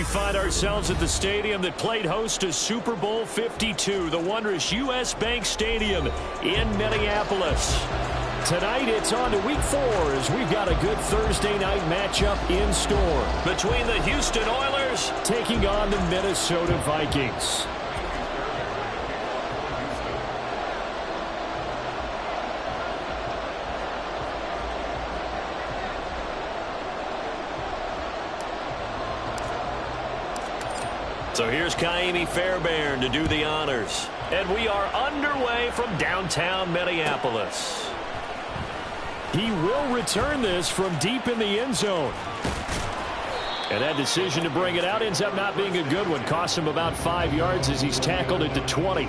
We find ourselves at the stadium that played host to Super Bowl 52, the wondrous U.S. Bank Stadium in Minneapolis. Tonight, it's on to Week 4 as we've got a good Thursday night matchup in store between the Houston Oilers taking on the Minnesota Vikings. So here's Kaimi Fairbairn to do the honors. And we are underway from downtown Minneapolis. He will return this from deep in the end zone. And that decision to bring it out ends up not being a good one. Costs him about 5 yards as he's tackled at the 20.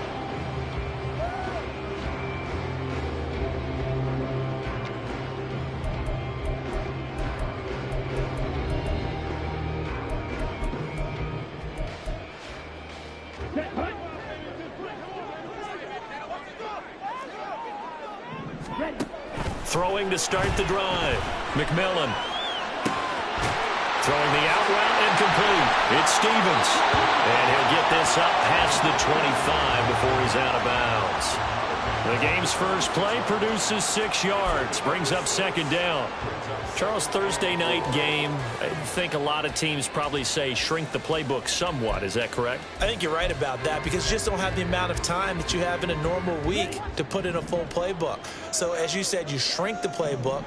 Throwing to start the drive. McMillan. Throwing the out route and complete. It's Stevens. And he'll get this up past the 25 before he's out of bounds. The game's first play produces 6 yards. Brings up second down. Charles, Thursday night game, I think a lot of teams probably say shrink the playbook somewhat. Is that correct? I think you're right about that because you just don't have the amount of time that you have in a normal week to put in a full playbook. So as you said, you shrink the playbook,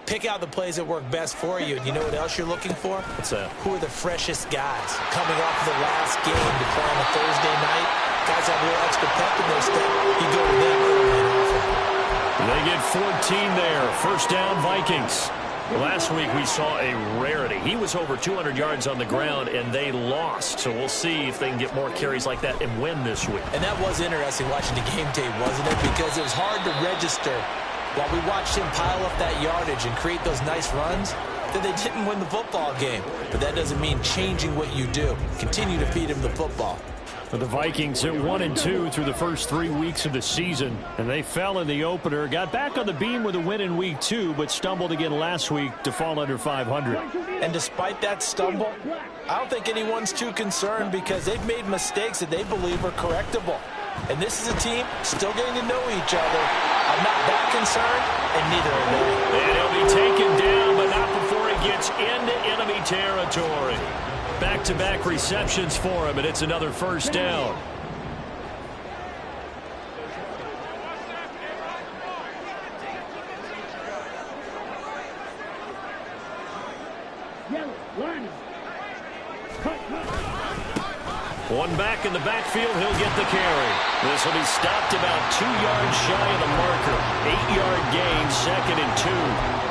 pick out the plays that work best for you. And you know what else you're looking for? What's that? Who are the freshest guys coming off of the last game to play on a Thursday night? Guys have a little extra pep in their step. You go to them early and often. They get 14 there. First down, Vikings. Last week we saw a rarity. He was over 200 yards on the ground, and they lost. So we'll see if they can get more carries like that and win this week. And that was interesting watching the game tape, wasn't it? Because it was hard to register while we watched him pile up that yardage and create those nice runs that they didn't win the football game. But that doesn't mean changing what you do. Continue to feed him the football. For the Vikings at 1-2 through the first 3 weeks of the season, and they fell in the opener, got back on the beam with a win in week 2, but stumbled again last week to fall under 500. And despite that stumble, I don't think anyone's too concerned because they've made mistakes that they believe are correctable. And this is a team still getting to know each other. I'm not that concerned, and neither are they. And he'll be taken down, but not before he gets into enemy territory. Back-to-back receptions for him, and it's another first down. One back in the backfield, he'll get the carry. This will be stopped about 2 yards shy of the marker. 8-yard gain, 2nd and 2.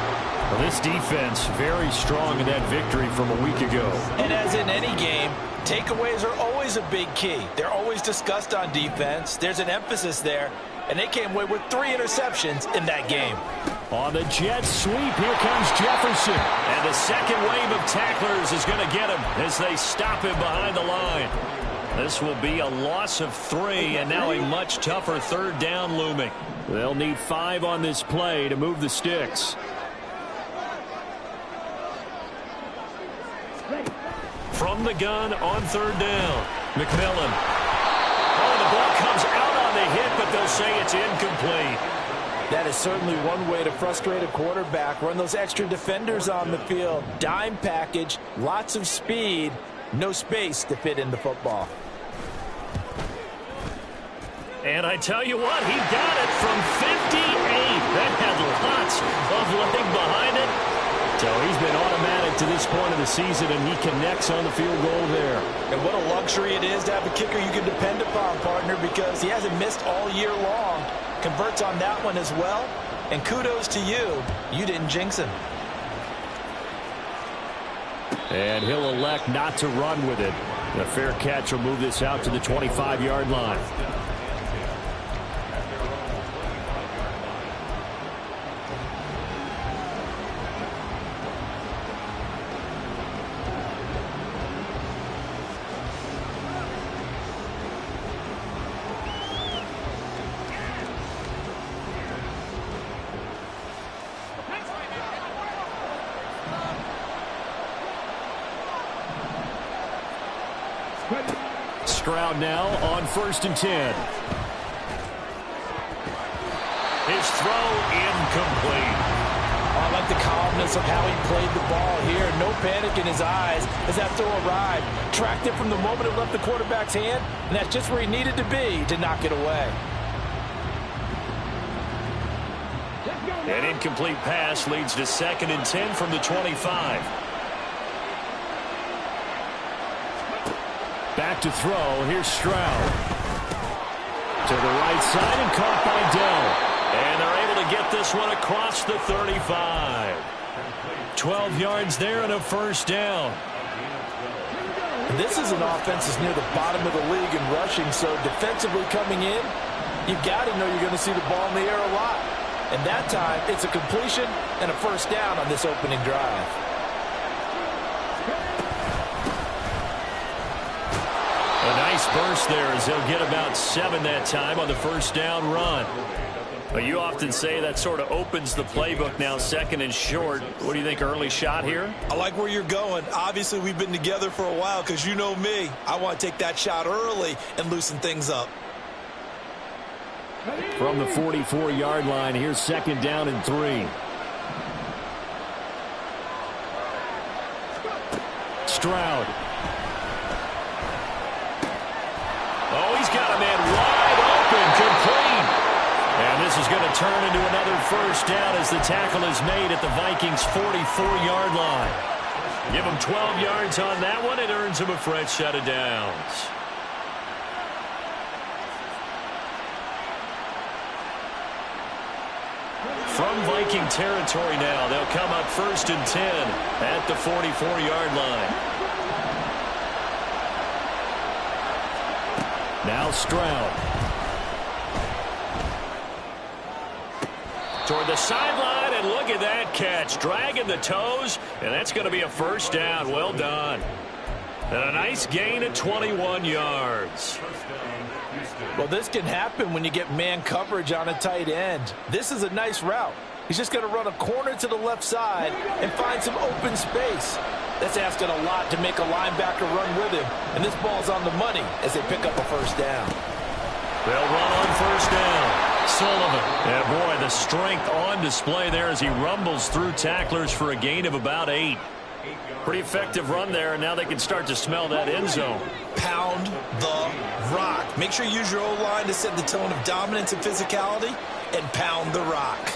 Well, this defense very strong in that victory from a week ago. And as in any game, takeaways are always a big key. They're always discussed on defense. There's an emphasis there, and they came away with 3 interceptions in that game. On the jet sweep, here comes Jefferson. And the second wave of tacklers is going to get him as they stop him behind the line. This will be a loss of 3, and now a much tougher third down looming. They'll need 5 on this play to move the sticks. From the gun on third down, McMillan. Oh, the ball comes out on the hit, but they'll say it's incomplete. That is certainly one way to frustrate a quarterback. Run those extra defenders on the field. Dime package, lots of speed, no space to fit in the football. And I tell you what, he got it from 58. That had lots of leg behind it. So he's been automatic to this point of the season, and he connects on the field goal there. And what a luxury it is to have a kicker you can depend upon, partner, because he hasn't missed all year long. Converts on that one as well. And kudos to you. You didn't jinx him. And he'll elect not to run with it. A fair catch will move this out to the 25-yard line. Stroud now on 1st and 10. His throw incomplete. I like the calmness of how he played the ball here. No panic in his eyes as that throw arrived. Tracked it from the moment it left the quarterback's hand, and that's just where he needed to be to knock it away. An incomplete pass leads to 2nd and 10 from the 25. Back to throw. Here's Stroud. To the right side and caught by Dell. And they're able to get this one across the 35. 12 yards there and a 1st down. This is an offense that's near the bottom of the league in rushing, so defensively coming in, you've got to know you're going to see the ball in the air a lot. And that time, it's a completion and a 1st down on this opening drive. A nice burst there as they'll get about 7 that time on the 1st down run. But you often say that sort of opens the playbook now, 2nd and short. What do you think, early shot here? I like where you're going. Obviously, we've been together for a while because you know me. I want to take that shot early and loosen things up. From the 44-yard line, here's 2nd down and 3. Stroud. Oh, he's got a man wide open, complete. And this is going to turn into another 1st down as the tackle is made at the Vikings' 44-yard line. Give him 12 yards on that one. It earns him a fresh set of downs. From Viking territory now, they'll come up 1st and 10 at the 44-yard line. Now Stroud. Toward the sideline, and look at that catch. Dragging the toes, and that's going to be a 1st down. Well done. And a nice gain of 21 yards. Well, this can happen when you get man coverage on a tight end. This is a nice route. He's just going to run a corner to the left side and find some open space. That's asking a lot to make a linebacker run with him. And this ball's on the money as they pick up a 1st down. They'll run on 1st down. Sullivan. Yeah, boy, the strength on display there as he rumbles through tacklers for a gain of about 8. Pretty effective run there, and now they can start to smell that end zone. Pound the rock. Make sure you use your O-line to set the tone of dominance and physicality, and pound the rock.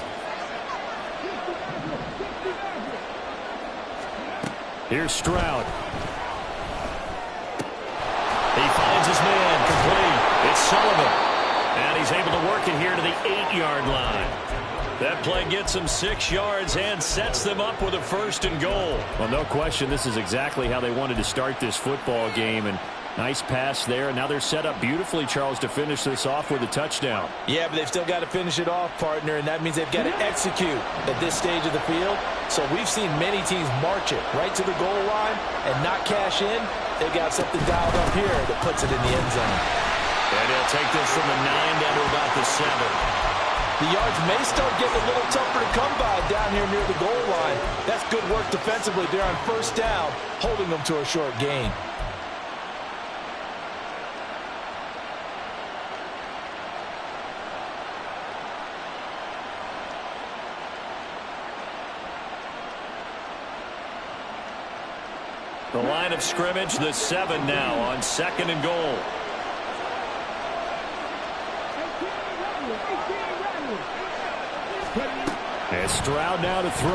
Here's Stroud. He finds his man, complete. It's Sullivan. And he's able to work it here to the 8-yard line. That play gets him 6 yards and sets them up with a 1st and goal. Well, no question, this is exactly how they wanted to start this football game. And nice pass there. And now they're set up beautifully, Charles, to finish this off with a touchdown. Yeah, but they've still got to finish it off, partner, and that means they've got to execute at this stage of the field. So we've seen many teams march it right to the goal line and not cash in. They've got something dialed up here that puts it in the end zone. And he'll take this from the 9 down to about the 7. The yards may start getting a little tougher to come by down here near the goal line. That's good work defensively there on 1st down, holding them to a short gain. The line of scrimmage, the 7 now on 2nd and goal. And Stroud now to throw.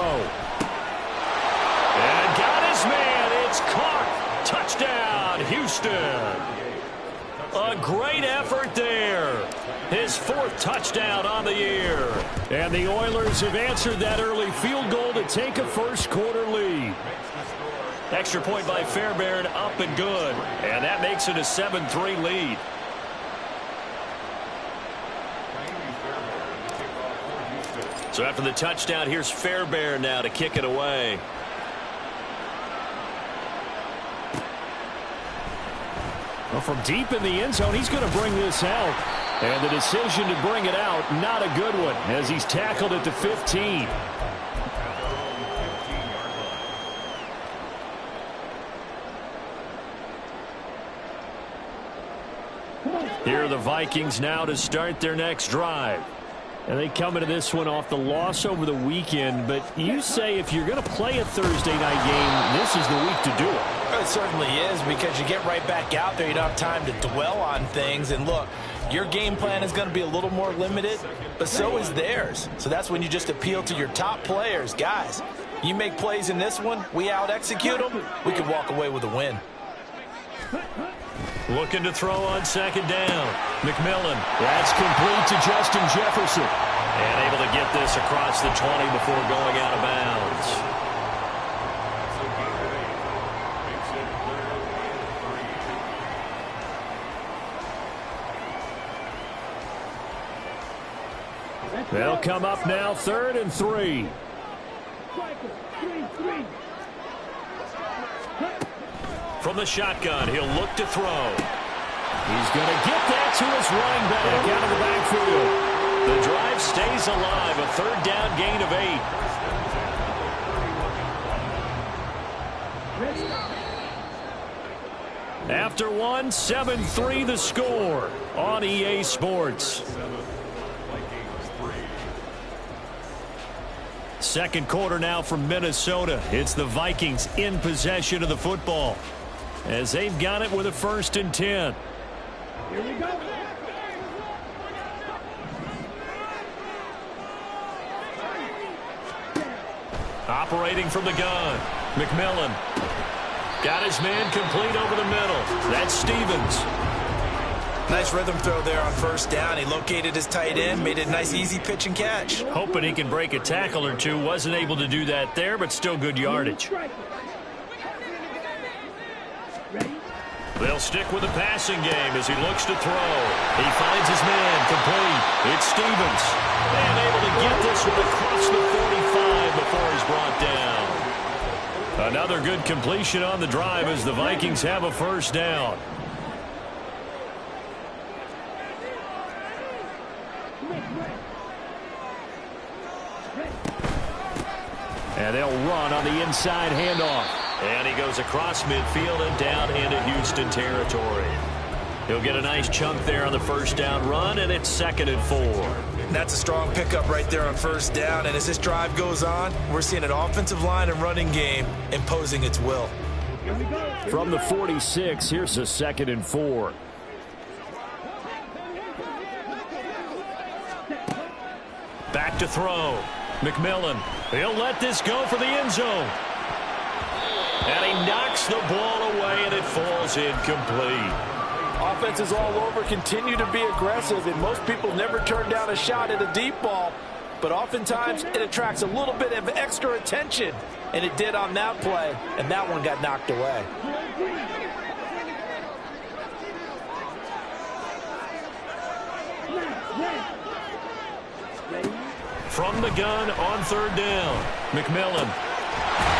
And got his man. It's caught. Touchdown, Houston. A great effort there. His 4th touchdown on the year. And the Oilers have answered that early field goal to take a 1st quarter lead. Extra point by Fairbairn, up and good. And that makes it a 7-3 lead. So after the touchdown, here's Fairbairn now to kick it away. Well, from deep in the end zone, he's going to bring this out. And the decision to bring it out, not a good one, as he's tackled at the 15. Here are the Vikings now to start their next drive. And they come into this one off the loss over the weekend, but you say if you're going to play a Thursday night game, this is the week to do it. It certainly is, because you get right back out there. You don't have time to dwell on things. And look, your game plan is going to be a little more limited, but so is theirs. So that's when you just appeal to your top players. Guys, you make plays in this one, we out-execute them, we can walk away with a win. Looking to throw on second down. McMillan. That's complete to Justin Jefferson. And able to get this across the 20 before going out of bounds. They'll come up now 3rd and 3. From the shotgun, he'll look to throw. He's going to get that to his running back out of the backfield. The drive stays alive, a 3rd down gain of 8. After one, 7-3 the score on EA Sports. Second quarter now from Minnesota. It's the Vikings in possession of the football, as they've got it with a 1st and 10. Here we go. Operating from the gun, McMillan. Got his man complete over the middle. That's Stevens. Nice rhythm throw there on 1st down. He located his tight end, made it a nice easy pitch and catch. Hoping he can break a tackle or two. Wasn't able to do that there, but still good yardage. They'll stick with the passing game as he looks to throw. He finds his man complete. It's Stevens. And able to get this one across the 45 before he's brought down. Another good completion on the drive as the Vikings have a 1st down. And they'll run on the inside handoff. And he goes across midfield and down into Houston territory. He'll get a nice chunk there on the 1st down run, and it's 2nd and 4. That's a strong pickup right there on 1st down. And as this drive goes on, we're seeing an offensive line and running game imposing its will. From the 46, here's a 2nd and 4. Back to throw. McMillan. He'll let this go for the end zone. And he knocks the ball away, and it falls incomplete. Offenses all over continue to be aggressive, and most people never turn down a shot at a deep ball. But oftentimes, it attracts a little bit of extra attention. And it did on that play, and that one got knocked away. From the gun on 3rd down, McMillan.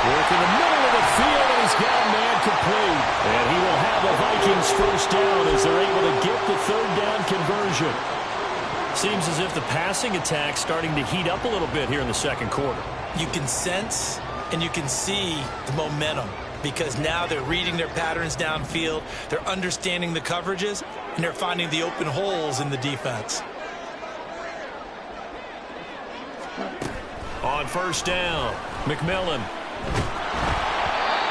Working the middle of the field, and he's got a man complete. And he will have a Vikings 1st down as they're able to get the 3rd down conversion. Seems as if the passing attack's starting to heat up a little bit here in the 2nd quarter. You can sense and you can see the momentum, because now they're reading their patterns downfield, they're understanding the coverages, and they're finding the open holes in the defense. On 1st down, McMillan.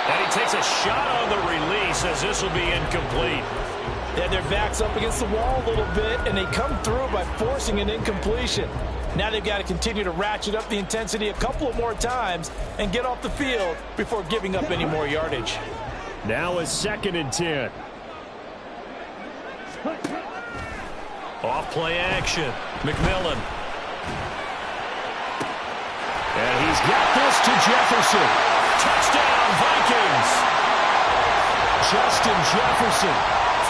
And he takes a shot on the release as this will be incomplete. They had their backs up against the wall a little bit, and they come through by forcing an incompletion. Now they've got to continue to ratchet up the intensity a couple of more times and get off the field before giving up any more yardage. Now a 2nd and 10. Off play action. McMillan. And he's got this to Jefferson. Touchdown, Vikings. Justin Jefferson,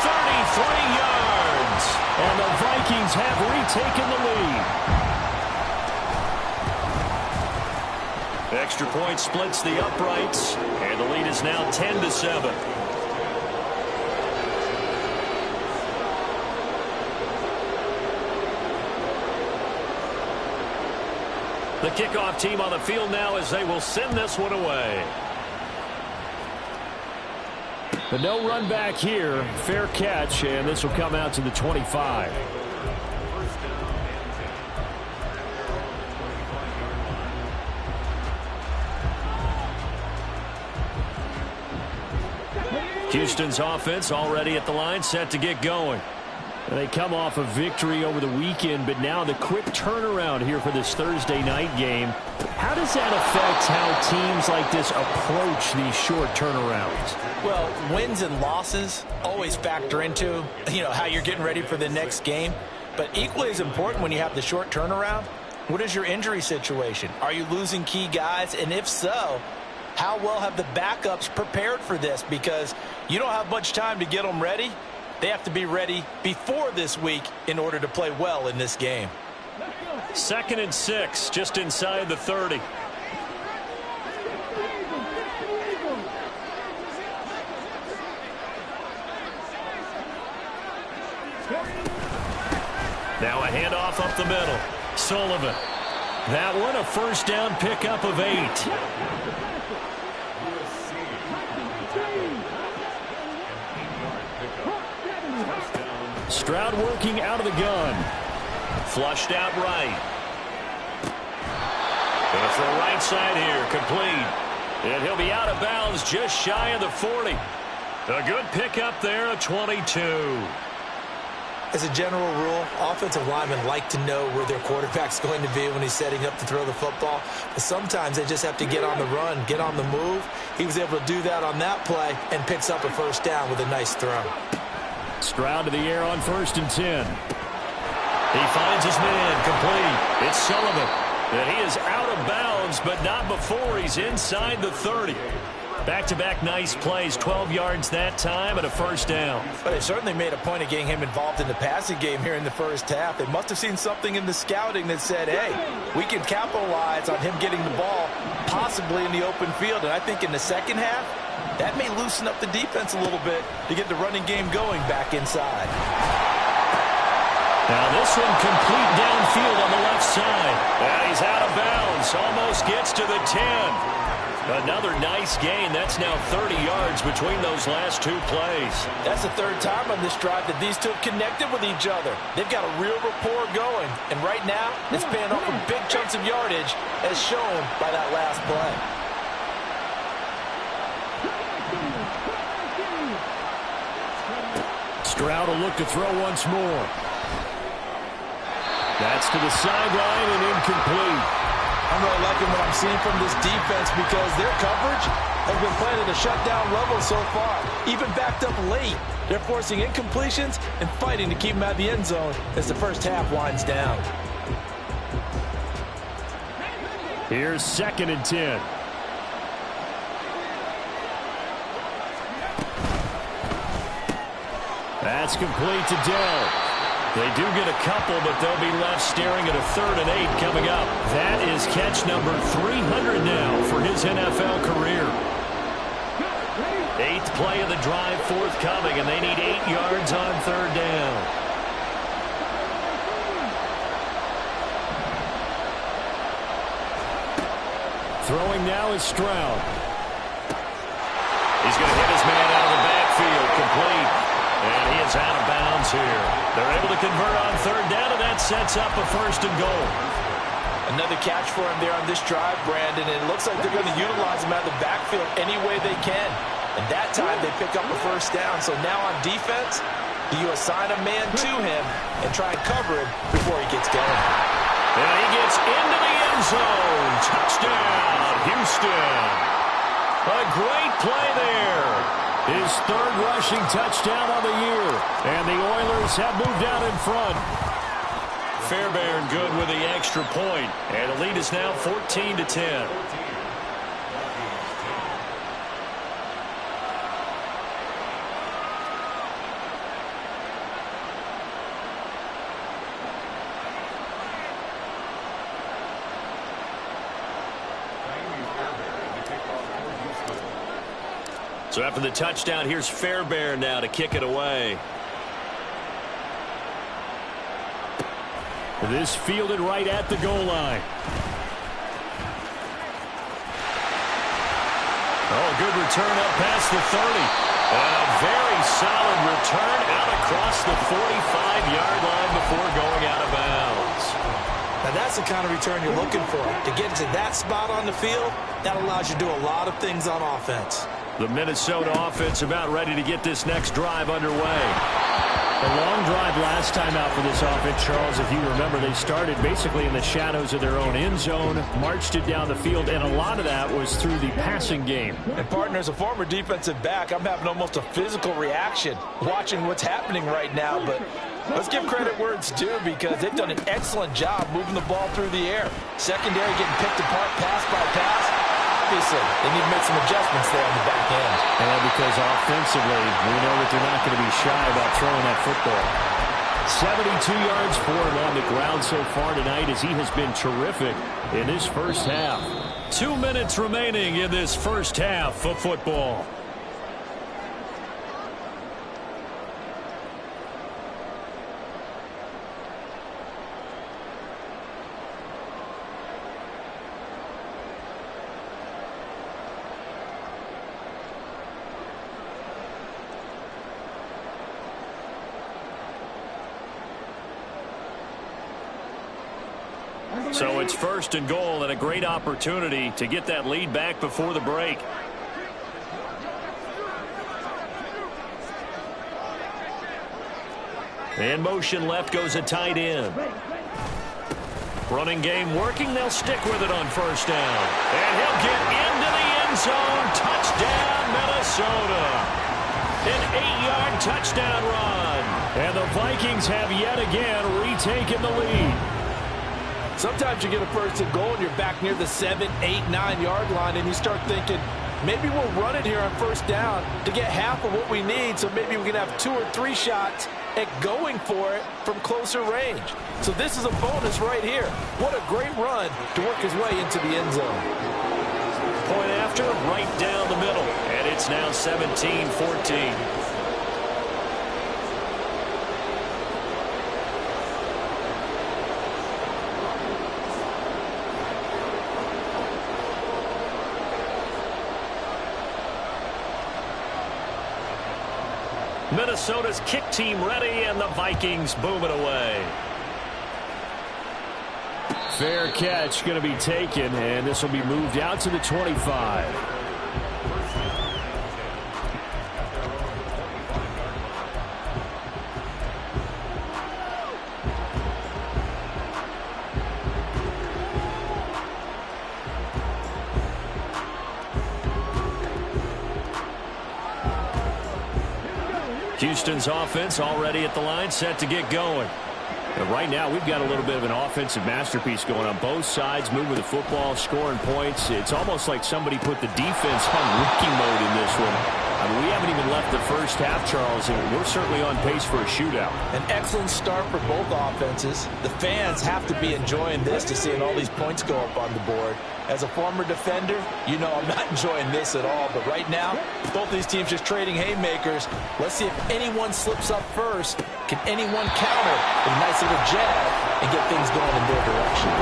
33 yards. And the Vikings have retaken the lead. Extra point splits the uprights, and the lead is now 10-7. The kickoff team on the field now as they will send this one away. But no run back here. Fair catch, and this will come out to the 25. Houston's offense already at the line, set to get going. They come off a victory over the weekend, but now the quick turnaround here for this Thursday night game. How does that affect how teams like this approach these short turnarounds? Well, wins and losses always factor into, how you're getting ready for the next game. But equally as important when you have the short turnaround, what is your injury situation? Are you losing key guys? And if so, how well have the backups prepared for this? Because you don't have much time to get them ready. They have to be ready before this week in order to play well in this game. 2nd and 6, just inside the 30. Now a handoff up the middle. Sullivan. That one a first down pickup of 8. Stroud working out of the gun. Flushed out right. Going for the right side here. Complete. And he'll be out of bounds just shy of the 40. A good pickup there, a 22. As a general rule, offensive linemen like to know where their quarterback's going to be when he's setting up to throw the football. But sometimes they just have to get on the run, get on the move. He was able to do that on that play and picks up a first down with a nice throw. Stroud to the air on 1st and 10. He finds his man, complete. It's Sullivan. And he is out of bounds, but not before he's inside the 30. Back-to-back nice plays, 12 yards that time and a first down. But they certainly made a point of getting him involved in the passing game here in the first half. They must have seen something in the scouting that said, hey, we can capitalize on him getting the ball possibly in the open field. And I think in the second half, that may loosen up the defense a little bit to get the running game going back inside. Now this one complete downfield on the left side. And he's out of bounds. Almost gets to the 10. Another nice gain. That's now 30 yards between those last 2 plays. That's the 3rd time on this drive that these two have connected with each other. They've got a real rapport going. And right now, it's paying off with big chunks of yardage as shown by that last play. Stroud will look to throw once more. That's to the sideline and incomplete. I'm really liking what I'm seeing from this defense because their coverage has been playing at a shutdown level so far. Even backed up late, they're forcing incompletions and fighting to keep them out of the end zone as the first half winds down. Here's 2nd and 10. That's complete to Dell. They do get a couple, but they'll be left staring at a 3rd and 8 coming up. That is catch number 300 now for his NFL career. 8th play of the drive forthcoming, and they need 8 yards on 3rd down. Throwing now is Stroud. He's going to hit his man out of the backfield, complete. And he is out of bounds here. They're able to convert on 3rd down, and that sets up a 1st and goal. Another catch for him there on this drive, Brandon, and it looks like they're going to utilize him out of the backfield any way they can. And that time they pick up a first down. So now on defense, do you assign a man to him and try and cover him before he gets going? And he gets into the end zone. Touchdown, Houston. A great play there. His 3rd rushing touchdown on the year. And the Oilers have moved out in front. Fairbairn good with the extra point. And the lead is now 14-10. So after the touchdown, here's Fairbairn now to kick it away. This fielded right at the goal line. Oh, good return up past the 30. And a very solid return out across the 45-yard line before going out of bounds. Now that's the kind of return you're looking for. To get to that spot on the field, that allows you to do a lot of things on offense. The Minnesota offense about ready to get this next drive underway. A long drive last time out for this offense, Charles. If you remember, they started basically in the shadows of their own end zone, marched it down the field, and a lot of that was through the passing game. And, partner, as a former defensive back, I'm having almost a physical reaction watching what's happening right now. But let's give credit where it's due because they've done an excellent job moving the ball through the air. Secondary getting picked apart pass by pass. Obviously, they need to make some adjustments there on the back end. And because offensively, we know that they're not going to be shy about throwing that football. 72 yards for him on the ground so far tonight as he has been terrific in this first half. 2 minutes remaining in this first half of football. So it's first and goal and a great opportunity to get that lead back before the break. In motion left goes a tight end. Running game working. They'll stick with it on first down. And he'll get into the end zone. Touchdown, Minnesota. An 8-yard touchdown run. And the Vikings have yet again retaken the lead. Sometimes you get a first and goal and you're back near the 7, 8, 9-yard line and you start thinking, maybe we'll run it here on first down to get half of what we need, so maybe we can have 2 or 3 shots at going for it from closer range. So this is a bonus right here. What a great run to work his way into the end zone. Point after, right down the middle. And it's now 17-14. Minnesota's kick team ready, and the Vikings boom it away. Fair catch going to be taken, and this will be moved out to the 25. Houston's offense already at the line, set to get going. And right now, we've got a little bit of an offensive masterpiece going on both sides, moving the football, scoring points. It's almost like somebody put the defense on rookie mode in this one. I mean, we haven't even left the first half, Charles, and we're certainly on pace for a shootout. An excellent start for both offenses. The fans have to be enjoying this to seeing all these points go up on the board. As a former defender, you know I'm not enjoying this at all. But right now, both these teams just trading haymakers. Let's see if anyone slips up first. Can anyone counter with a nice little jab and get things going in their direction?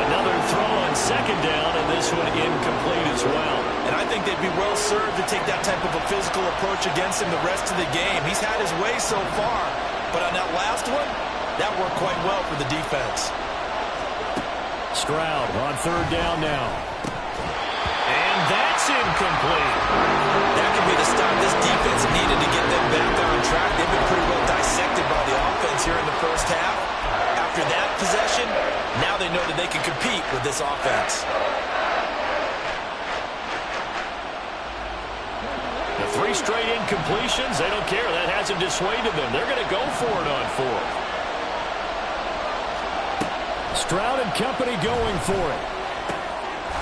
Another throw on second down, and this one incomplete as well. And I think they'd be well served to take that type of a physical approach against him the rest of the game. He's had his way so far, but on that last one, that worked quite well for the defense. Stroud on third down now. And that's incomplete. That could be the stop this defense needed to get them back on track. They've been pretty well dissected by the offense here in the first half. After that possession, now they know that they can compete with this offense. The 3 straight incompletions, they don't care. That hasn't dissuaded them. They're going to go for it on 4th. Stroud and company going for it.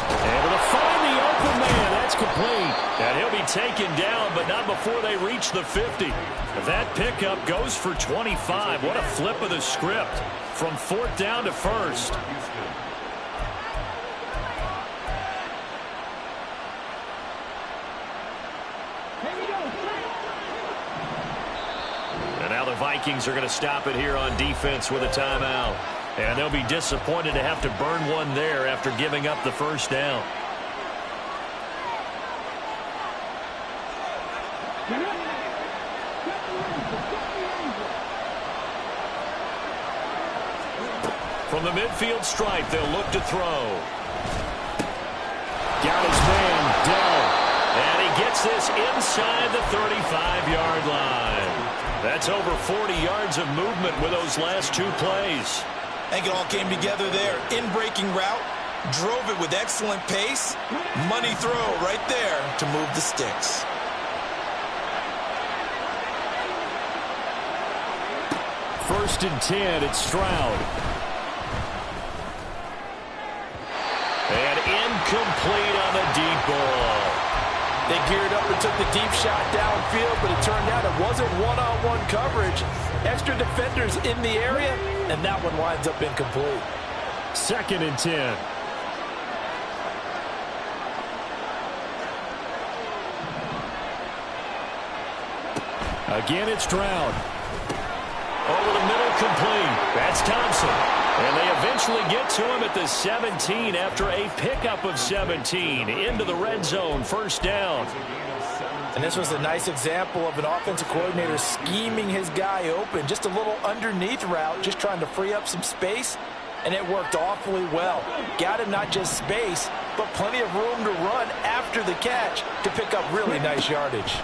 Able to find the open man. That's complete. And he'll be taken down, but not before they reach the 50. That pickup goes for 25. What a flip of the script from 4th down to 1st. And now the Vikings are going to stop it here on defense with a timeout. And they'll be disappointed to have to burn one there after giving up the first down. From the midfield stripe, they'll look to throw. Got his man, Dell. And he gets this inside the 35-yard line. That's over 40 yards of movement with those last two plays. I think it all came together there. In-breaking route, drove it with excellent pace. Money throw right there to move the sticks. First and 10, it's Stroud. And incomplete on the deep ball. They geared up and took the deep shot downfield, but it turned out it wasn't one-on-one coverage. Extra defenders in the area, and that one winds up incomplete. Second and 10. Again, it's Stroud. Over the middle, complete. That's Thompson. And they eventually get to him at the 17 after a pickup of 17 into the red zone, first down. And this was a nice example of an offensive coordinator scheming his guy open. Just a little underneath route, just trying to free up some space, and it worked awfully well. Got him not just space, but plenty of room to run after the catch to pick up really nice yardage.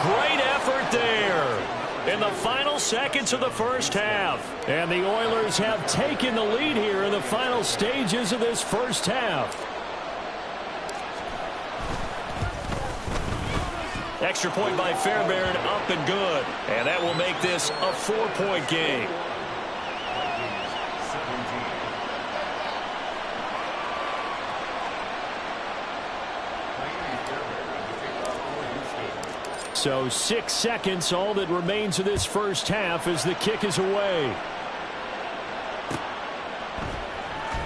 Great effort there in the final seconds of the first half. And the Oilers have taken the lead here in the final stages of this first half. Extra point by Fairbairn, up and good. And that will make this a 4-point game. So 6 seconds, all that remains of this first half as the kick is away.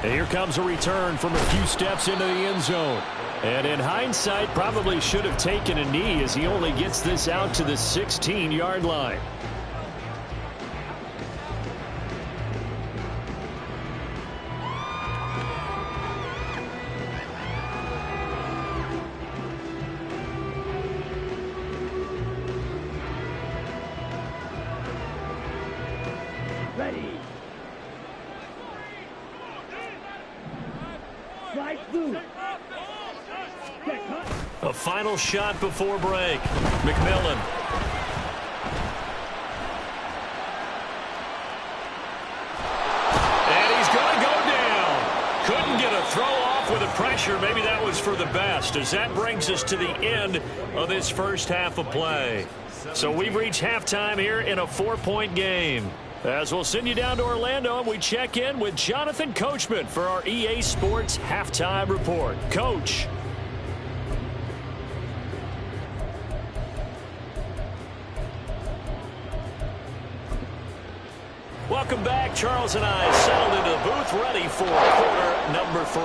And here comes a return from a few steps into the end zone. And in hindsight, probably should have taken a knee as he only gets this out to the 16-yard line. A final shot before break. McMillan. And he's going to go down. Couldn't get a throw off with the pressure. Maybe that was for the best, as that brings us to the end of this first half of play. So we've reached halftime here in a 4-point game. As we'll send you down to Orlando, and we check in with Jonathan Coachman for our EA Sports Halftime Report. Coach. Welcome back. Charles and I settled into the booth, ready for quarter number 3.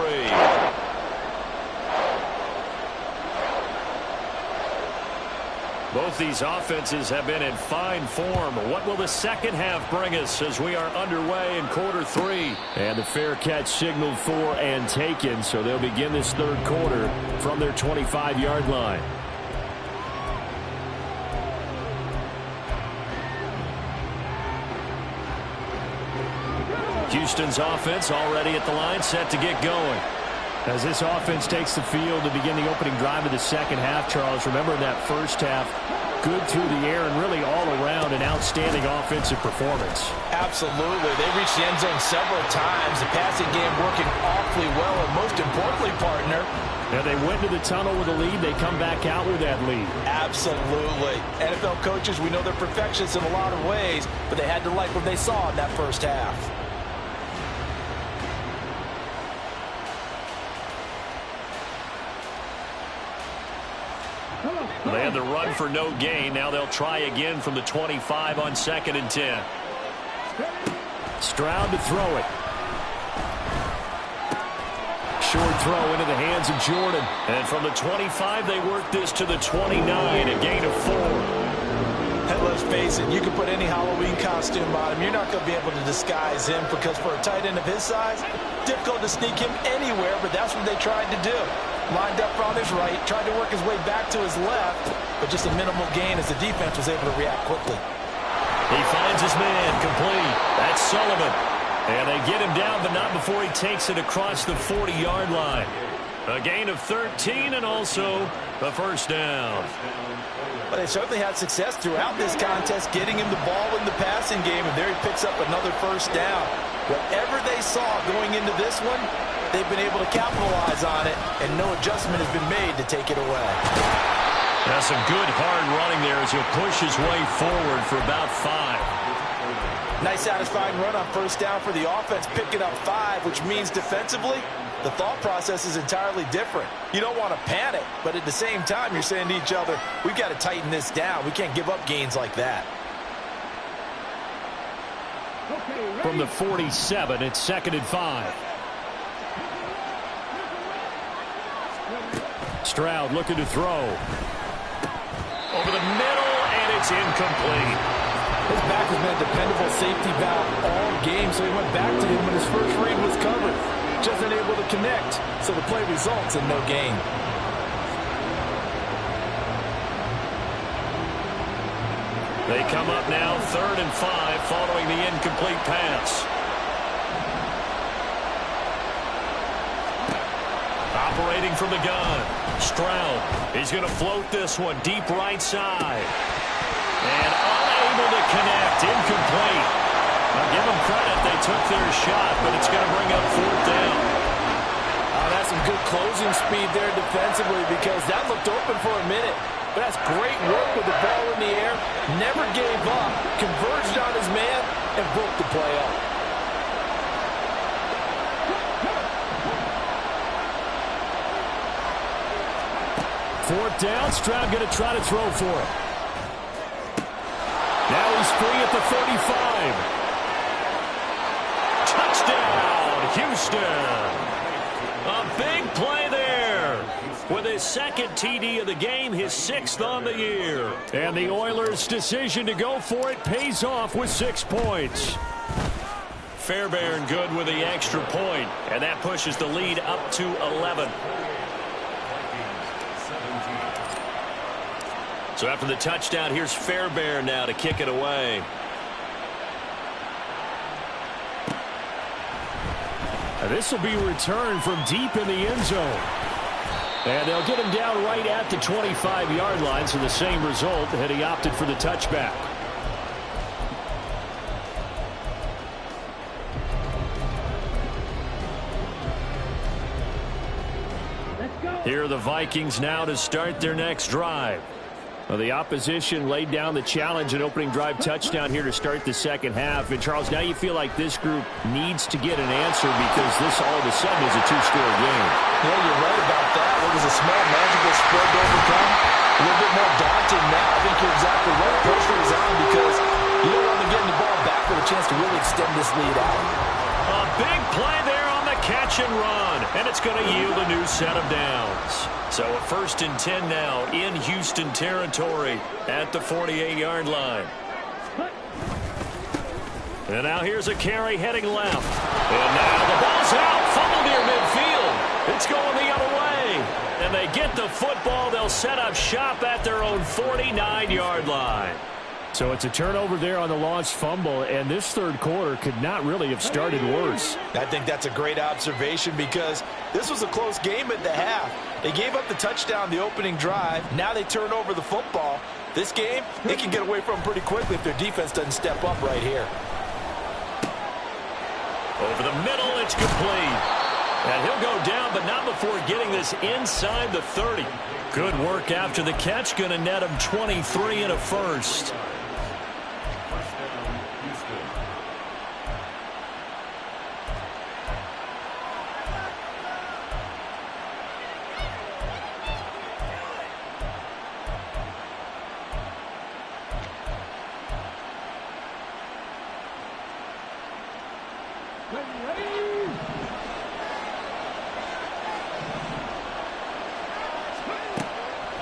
Both these offenses have been in fine form. What will the second half bring us as we are underway in quarter 3? And the fair catch signaled for and taken, so they'll begin this third quarter from their 25-yard line. Houston's offense already at the line, set to get going. As this offense takes the field to begin the opening drive of the second half, Charles, remember in that first half, good through the air and really all around an outstanding offensive performance. Absolutely. They reached the end zone several times. The passing game working awfully well, and most importantly, partner, now they went to the tunnel with a lead. They come back out with that lead. Absolutely. NFL coaches, we know they're perfectionists in a lot of ways, but they had to like what they saw in that first half. They had the run for no gain. Now they'll try again from the 25 on 2nd and 10. Stroud to throw it. Short throw into the hands of Jordan. And from the 25, they work this to the 29, a gain of 4. Hey, let's face it, you can put any Halloween costume on him. You're not going to be able to disguise him because for a tight end of his size, difficult to sneak him anywhere, but that's what they tried to do. Lined up on his right, tried to work his way back to his left, but just a minimal gain as the defense was able to react quickly. He finds his man complete. That's Sullivan. And they get him down, but not before he takes it across the 40-yard line. A gain of 13 and also a first down. But they certainly had success throughout this contest getting him the ball in the passing game, and there he picks up another first down. Whatever they saw going into this one, they've been able to capitalize on it, and no adjustment has been made to take it away. That's some good hard running there as he'll push his way forward for about 5. Nice satisfying run on first down for the offense, picking up 5, which means defensively, the thought process is entirely different. You don't want to panic, but at the same time, you're saying to each other, we've got to tighten this down. We can't give up gains like that. From the 47, it's 2nd and 5. Stroud looking to throw. Over the middle, and it's incomplete. His back has been a dependable safety valve all game, so he went back to him when his first read was covered. Just unable to connect, so the play results in no gain. They come up now 3rd and 5 following the incomplete pass. Operating from the gun. Stroud. He's going to float this one deep right side. And unable to connect. Incomplete. I'll give them credit. They took their shot, but it's going to bring up 4th down. That's some good closing speed there defensively because that looked open for a minute. But that's great work with the ball in the air. Never gave up. Converged on his man and broke the play up. Fourth down, Stroud going to try to throw for it. Now he's free at the 35. Touchdown, Houston. A big play there. With his 2nd TD of the game, his 6th on the year. And the Oilers' decision to go for it pays off with 6 points. Fairbairn good with the extra point, and that pushes the lead up to 11. So after the touchdown, here's Fairbairn now to kick it away. And this will be returned from deep in the end zone. And they'll get him down right at the 25-yard line, so the same result, and he opted for the touchback. Here are the Vikings now to start their next drive. Well, the opposition laid down the challenge and opening drive touchdown here to start the second half. And, Charles, now you feel like this group needs to get an answer because this all of a sudden is a 2-score game. Yeah, you're right about that. It was a small, manageable spread to overcome. A little bit more daunting now. I think you're exactly right. Pressure is on because you don't want to get the ball back with a chance to really extend this lead out. A big play there on the catch and run, and it's going to yield a new set of downs. So a 1st and 10 now in Houston territory at the 48-yard line. And now here's a carry heading left. And now the ball's out, fumbled near midfield. It's going the other way. And they get the football. They'll set up shop at their own 49-yard line. So it's a turnover there on the lost fumble, and this third quarter could not really have started worse. I think that's a great observation because this was a close game at the half. They gave up the touchdown the opening drive. Now they turn over the football. This game, they can get away from pretty quickly if their defense doesn't step up right here. Over the middle, it's complete. And he'll go down, but not before getting this inside the 30. Good work after the catch. Going to net him 23 and a first.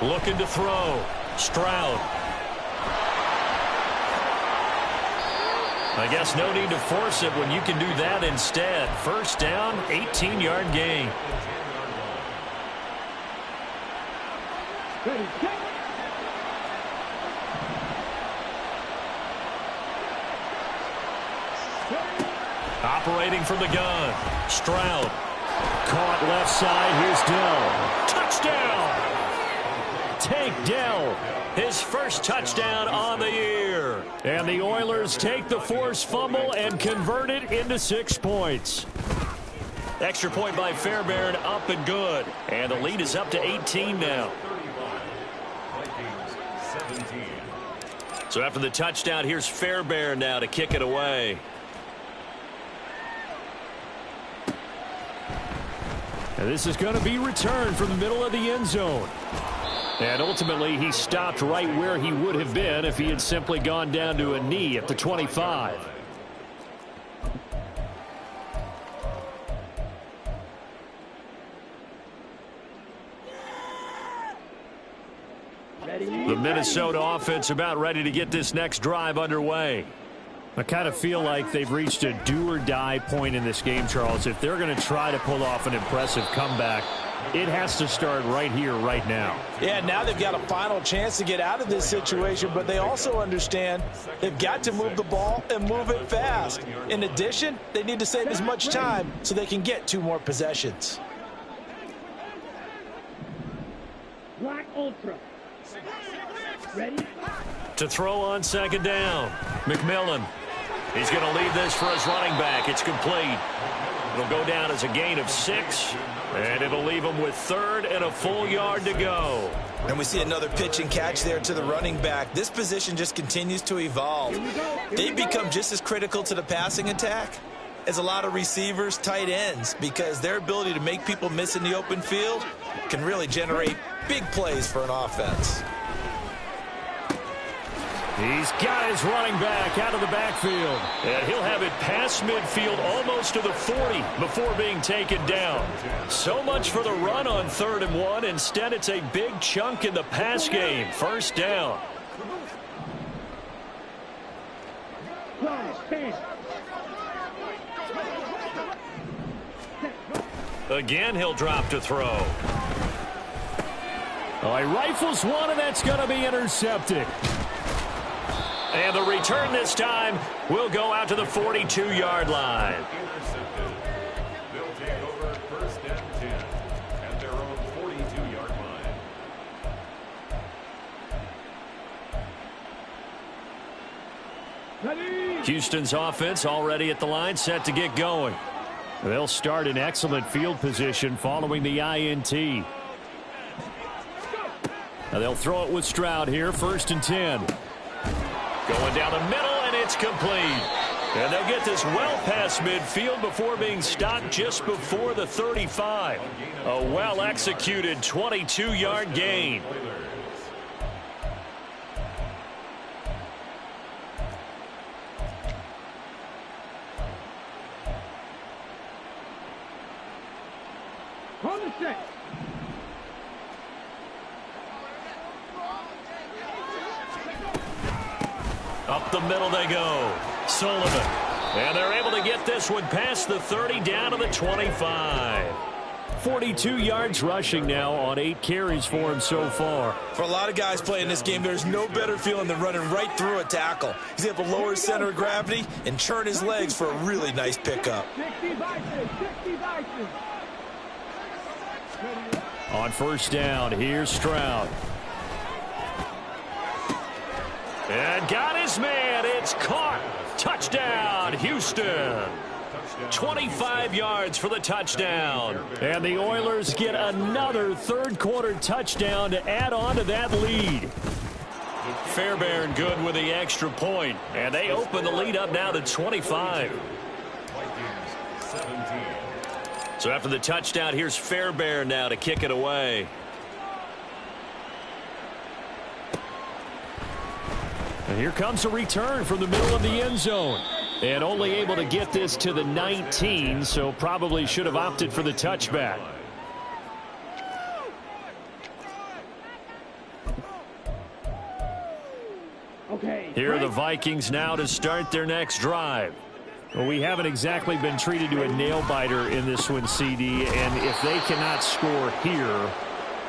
Looking to throw. Stroud. I guess no need to force it when you can do that instead. First down, 18-yard gain. Operating from the gun, Stroud. Caught left side, here's Dell. Touchdown! Tank Dell, his first touchdown on the year. And the Oilers take the forced fumble and convert it into 6 points. Extra point by Fairbairn, up and good. And the lead is up to 18 now. So after the touchdown, here's Fairbairn now to kick it away. And this is going to be returned from the middle of the end zone. And ultimately, he stopped right where he would have been if he had simply gone down to a knee at the 25. The Minnesota offense about ready to get this next drive underway. I kind of feel like they've reached a do-or-die point in this game, Charles. If they're going to try to pull off an impressive comeback, it has to start right here, right now. Yeah, now they've got a final chance to get out of this situation, but they also understand they've got to move the ball and move it fast. In addition, they need to save as much time so they can get 2 more possessions. Black Ultra. Ready? To throw on second down, McMillan. He's going to leave this for his running back. It's complete. It'll go down as a gain of 6, and it'll leave him with 3rd and a full yard to go. And we see another pitch and catch there to the running back. This position just continues to evolve. They've become just as critical to the passing attack as a lot of receivers, tight ends, because their ability to make people miss in the open field can really generate big plays for an offense. He's got his running back out of the backfield. And he'll have it past midfield almost to the 40 before being taken down. So much for the run on 3rd and 1. Instead, it's a big chunk in the pass game. First down. Again, he'll drop to throw. Oh, he rifles one, and that's going to be intercepted. And the return this time will go out to the 42-yard line. They'll take over 1st and 10 at their own 42-yard line. Houston's offense already at the line, set to get going. They'll start in excellent field position following the INT. Now they'll throw it with Stroud here, 1st and 10. Going down the middle, and it's complete. And they'll get this well past midfield before being stopped just before the 35. A well-executed 22-yard gain. On the set. Up the middle they go. Sullivan. And they're able to get this one past the 30 down to the 25. 42 yards rushing now on 8 carries for him so far. For a lot of guys playing this game, there's no better feeling than running right through a tackle. He's able to lower his center of gravity and turn his legs for a really nice pickup. 60 vices, 60 vices. On 1st down, here's Stroud. And got his man. It's caught. Touchdown, Houston. 25 yards for the touchdown. And the Oilers get another 3rd quarter touchdown to add on to that lead. Fairbairn good with the extra point. And they open the lead up now to 25. So after the touchdown, here's Fairbairn now to kick it away. And here comes a return from the middle of the end zone. And only able to get this to the 19, so probably should have opted for the touchback. Okay. Here are the Vikings now to start their next drive. Well, we haven't exactly been treated to a nail-biter in this one, CD, and if they cannot score here,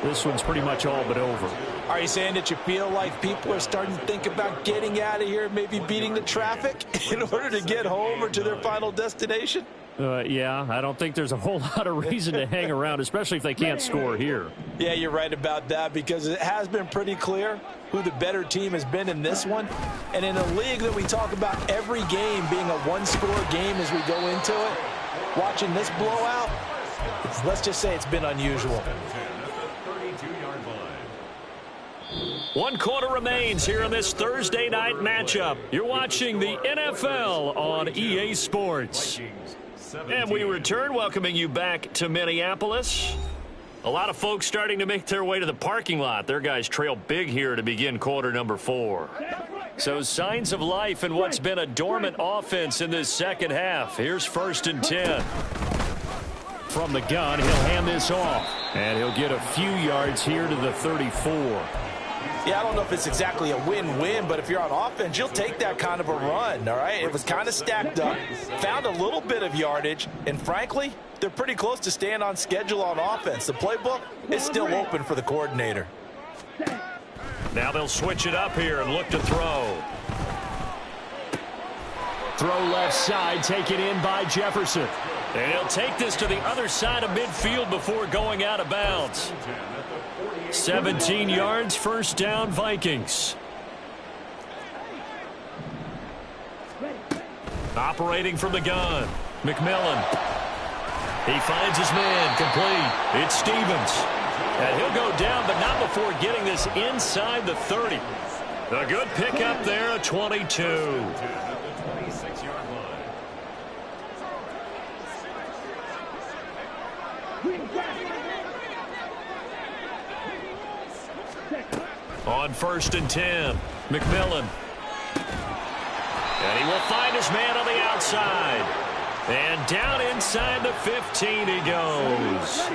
this one's pretty much all but over. Are you saying that you feel like people are starting to think about getting out of here, maybe beating the traffic in order to get home or to their final destination? Yeah, I don't think there's a whole lot of reason to hang around, especially if they can't score here. Yeah, you're right about that, because it has been pretty clear who the better team has been in this one. And in a league that we talk about every game being a one-score game as we go into it, watching this blowout, let's just say it's been unusual. 1 quarter remains here in this Thursday night matchup. You're watching the NFL on EA Sports. And we return, welcoming you back to Minneapolis. A lot of folks starting to make their way to the parking lot. Their guys trail big here to begin quarter number 4. So signs of life in what's been a dormant offense in this second half. Here's 1st and 10. From the gun, he'll hand this off. And he'll get a few yards here to the 34. Yeah, I don't know if it's exactly a win-win, but if you're on offense, you'll take that kind of a run, all right? It was kind of stacked up, found a little bit of yardage, and frankly, they're pretty close to staying on schedule on offense. The playbook is still open for the coordinator. Now they'll switch it up here and look to throw. Throw left side, taken in by Jefferson. And he'll take this to the other side of midfield before going out of bounds. 17 yards, 1st down, Vikings. Operating from the gun, McMillan. He finds his man, complete. It's Stevens. And he'll go down, but not before getting this inside the 30. A good pickup there, a 22. On 1st and 10, McMillan. And he will find his man on the outside. And down inside the 15 he goes.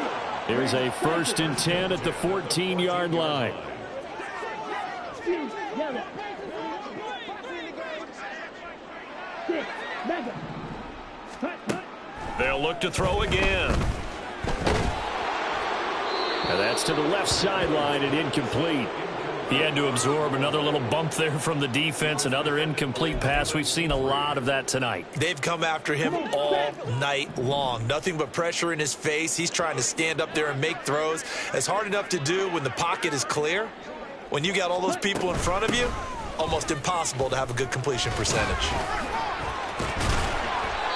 Here's a 1st and 10 at the 14-yard line. They'll look to throw again. And that's to the left sideline and incomplete. He had to absorb another little bump there from the defense, another incomplete pass. We've seen a lot of that tonight. They've come after him all night long. Nothing but pressure in his face. He's trying to stand up there and make throws. It's hard enough to do when the pocket is clear. When you got all those people in front of you, almost impossible to have a good completion percentage.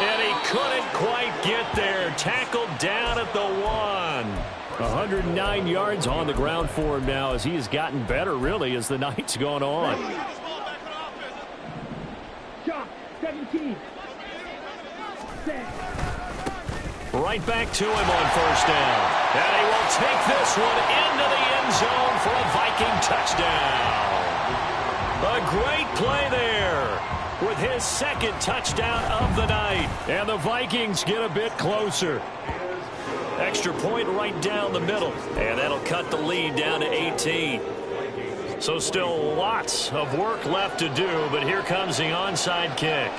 And he couldn't quite get there. Tackled down at the 1. 109 yards on the ground for him now as he has gotten better, really, as the night's gone on. Right back to him on 1st down. And he will take this one into the end zone for a Viking touchdown. A great play there with his 2nd touchdown of the night. And the Vikings get a bit closer. Extra point right down the middle. And that'll cut the lead down to 18. So still lots of work left to do, but here comes the onside kick.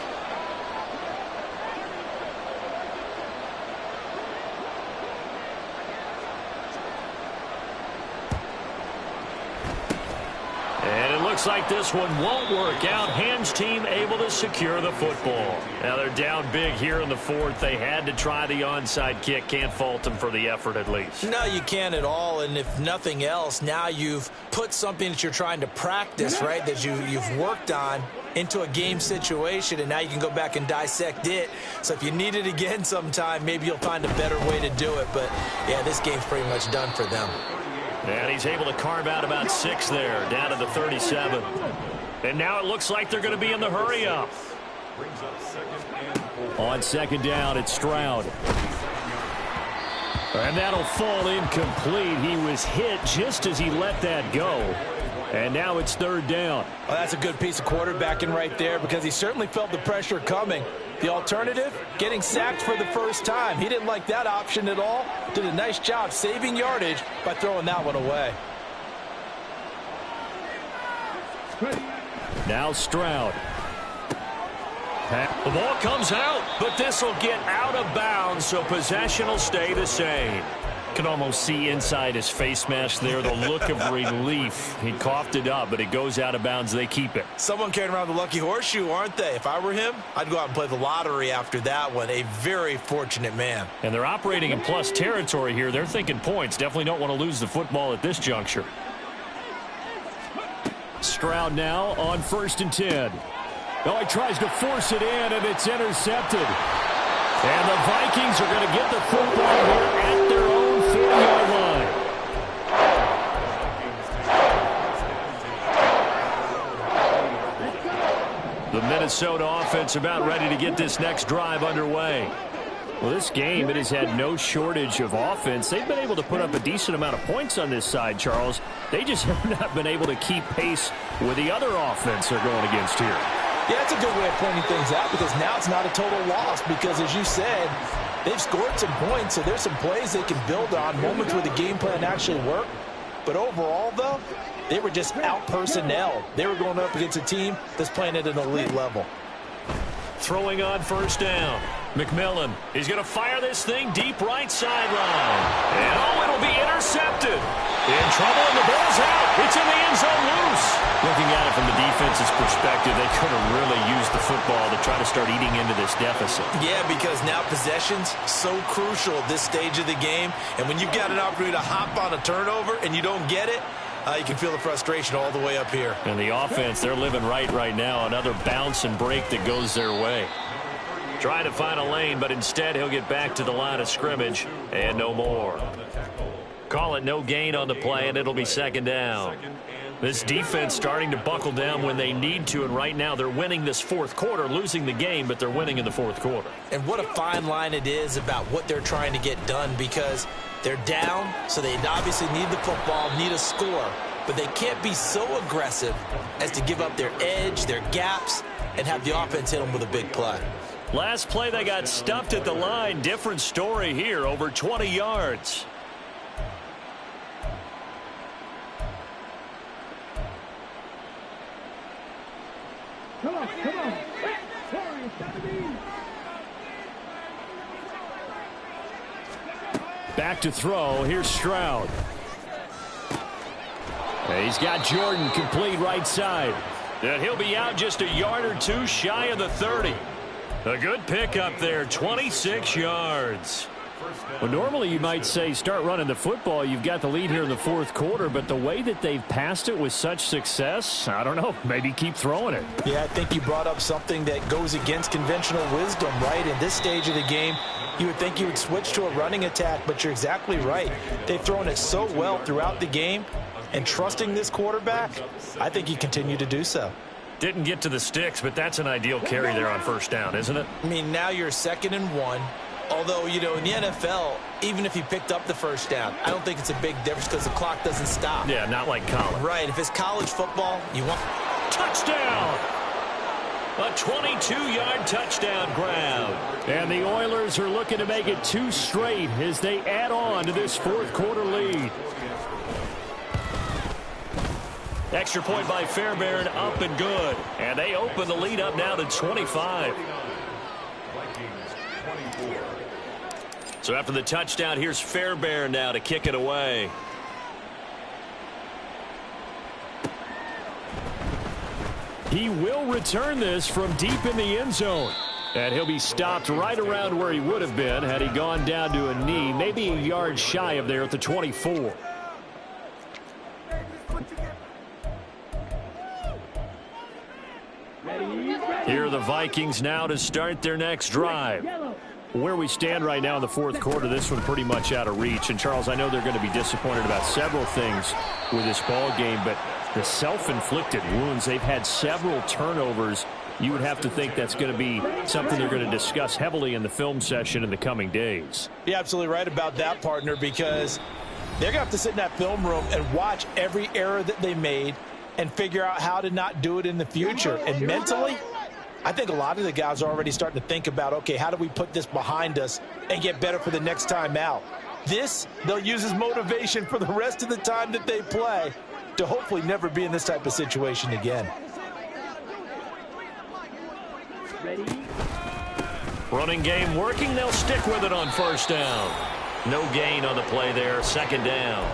And it looks like this one won't work out. Hams team able to secure the football. Now they're down big here in the 4th. They had to try the onside kick. Can't fault them for the effort at least. No, you can't at all. And if nothing else, now you've put something that you're trying to practice, right, that you've worked on into a game situation, and now you can go back and dissect it. So if you need it again sometime, maybe you'll find a better way to do it. But, yeah, this game's pretty much done for them. And he's able to carve out about 6 there, down to the 37. And now it looks like they're going to be in the hurry-up. On 2nd down, it's Stroud. And that'll fall incomplete. He was hit just as he let that go. And now it's 3rd down. Well, that's a good piece of quarterbacking right there, because he certainly felt the pressure coming. The alternative, getting sacked for the first time. He didn't like that option at all. Did a nice job saving yardage by throwing that one away. Now Stroud. The ball comes out, but this will get out of bounds, so possession will stay the same. Can almost see inside his face mask there the look of relief. He coughed it up, but it goes out of bounds. They keep it. Someone carrying around the lucky horseshoe, aren't they? If I were him, I'd go out and play the lottery after that one. A very fortunate man. And they're operating in plus territory here. They're thinking points. Definitely don't want to lose the football at this juncture. Stroud now on 1st and 10. Oh, he tries to force it in, and it's intercepted. And the Vikings are going to get the football here at their own 40-yard line. The Minnesota offense about ready to get this next drive underway. Well, this game, it has had no shortage of offense. They've been able to put up a decent amount of points on this side, Charles. They just have not been able to keep pace with the other offense they're going against here. Yeah, that's a good way of pointing things out because now it's not a total loss because, as you said, they've scored some points, so there's some plays they can build on, moments where the game plan actually worked. But overall, though, they were just out-personnel. They were going up against a team that's playing at an elite level. Throwing on 1st down. McMillan, he's going to fire this thing deep right sideline. And oh, it'll be intercepted. In trouble, and the ball's out. It's in the end zone loose. Looking at it from the defense's perspective, they could have really used the football to try to start eating into this deficit. Yeah, because now possession's so crucial at this stage of the game. And when you've got an opportunity to hop on a turnover and you don't get it, you can feel the frustration all the way up here. And the offense, they're living right now. Another bounce and break that goes their way. Trying to find a lane, but instead he'll get back to the line of scrimmage and no more. Call it no gain on the play, and it'll be 2nd down. This defense starting to buckle down when they need to, and right now they're winning this 4th quarter, losing the game, but they're winning in the 4th quarter. And what a fine line it is about what they're trying to get done because they're down, so they obviously need the football, need a score, but they can't be so aggressive as to give up their edge, their gaps, and have the offense hit them with a big play. Last play, they got stuffed at the line. Different story here, over 20 yards. Come on, come on. Back to throw. Here's Stroud. He's got Jordan complete right side. And he'll be out just a yard or two shy of the 30. A good pickup there, 26 yards. Well, normally you might say start running the football. You've got the lead here in the 4th quarter, but the way that they've passed it with such success, I don't know, maybe keep throwing it. Yeah, I think you brought up something that goes against conventional wisdom, right? In this stage of the game, you would think you would switch to a running attack, but you're exactly right. They've thrown it so well throughout the game, and trusting this quarterback, I think you continue to do so. Didn't get to the sticks, but that's an ideal carry there on 1st down, isn't it? I mean, now you're 2nd and 1. Although, you know, in the NFL, even if he picked up the 1st down, I don't think it's a big difference because the clock doesn't stop. Yeah, not like college. Right. If it's college football, you want... Touchdown! A 22-yard touchdown grab. And the Oilers are looking to make it 2 straight as they add on to this 4th quarter lead. Extra point by Fairbairn, up and good. And they open the lead up now to 25. So after the touchdown, here's Fairbairn now to kick it away. He will return this from deep in the end zone. And he'll be stopped right around where he would have been had he gone down to a knee, maybe a yard shy of there at the 24. Here are the Vikings now to start their next drive. Where we stand right now in the 4th quarter, this one pretty much out of reach. And, Charles, I know they're going to be disappointed about several things with this ball game, but the self-inflicted wounds, they've had several turnovers. You would have to think that's going to be something they're going to discuss heavily in the film session in the coming days. You're absolutely right about that, partner, because they're going to have to sit in that film room and watch every error that they made and figure out how to not do it in the future. And mentally, I think a lot of the guys are already starting to think about, okay, how do we put this behind us and get better for the next time out? This, they'll use as motivation for the rest of the time that they play to hopefully never be in this type of situation again. Running game working. They'll stick with it on first down. No gain on the play there. Second down.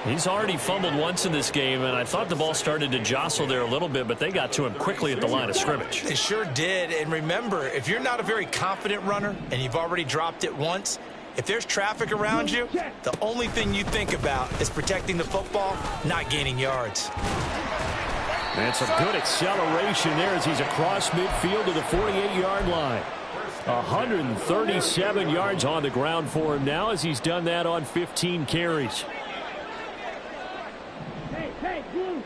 He's already fumbled once in this game, and I thought the ball started to jostle there a little bit, but they got to him quickly at the line of scrimmage. It sure did. And remember, if you're not a very confident runner and you've already dropped it once, if there's traffic around you, the only thing you think about is protecting the football, not gaining yards. And some good acceleration there as he's across midfield to the 48-yard line. 137 yards on the ground for him now as he's done that on 15 carries. Hey, Blue.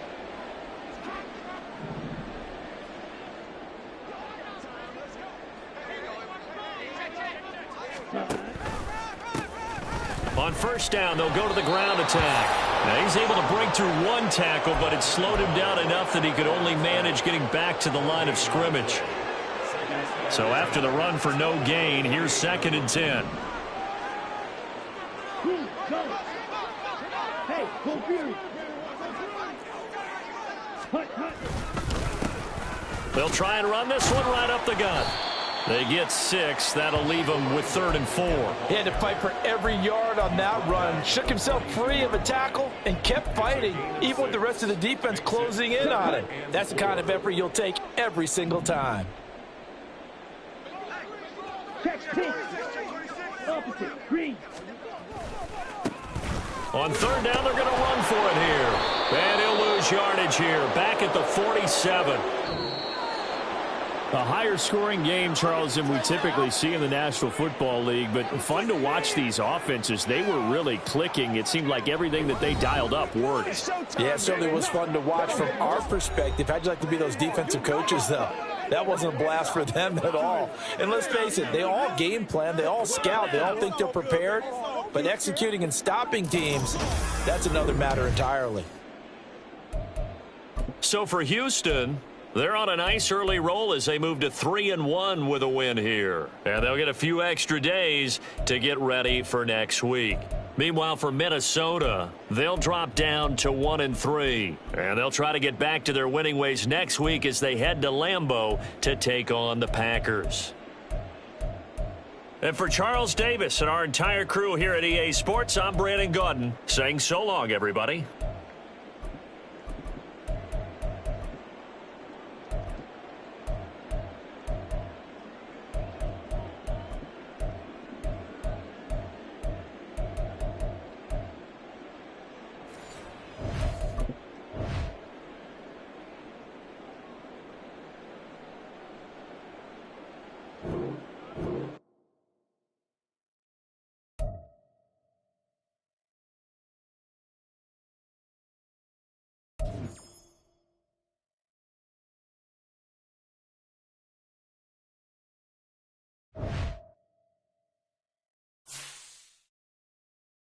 On first down, they'll go to the ground attack. Now he's able to break through one tackle, but it slowed him down enough that he could only manage getting back to the line of scrimmage. So after the run for no gain, here's 2nd and 10. Hey, go Fury. They'll try and run this one right up the gut. They get 6. That'll leave them with 3rd and 4. He had to fight for every yard on that run. Shook himself free of a tackle and kept fighting, even with the rest of the defense closing in on him. That's the kind of effort you'll take every single time. Catch pink. Opposite. Green. On 3rd down, they're going to run for it here. And he'll lose yardage here. Back at the 47. A higher scoring game, Charles, than we typically see in the National Football League, but fun to watch these offenses. They were really clicking. It seemed like everything that they dialed up worked. Yeah, it certainly was fun to watch from our perspective. How'd you like to be those defensive coaches, though? That wasn't a blast for them at all. And let's face it, they all game plan, they all scout, they all think they're prepared, but executing and stopping teams, that's another matter entirely. So for Houston, they're on a nice early roll as they move to 3-1 with a win here. And they'll get a few extra days to get ready for next week. Meanwhile, for Minnesota, they'll drop down to 1-3. And they'll try to get back to their winning ways next week as they head to Lambeau to take on the Packers. And for Charles Davis and our entire crew here at EA Sports, I'm Brandon Gaudin saying so long, everybody.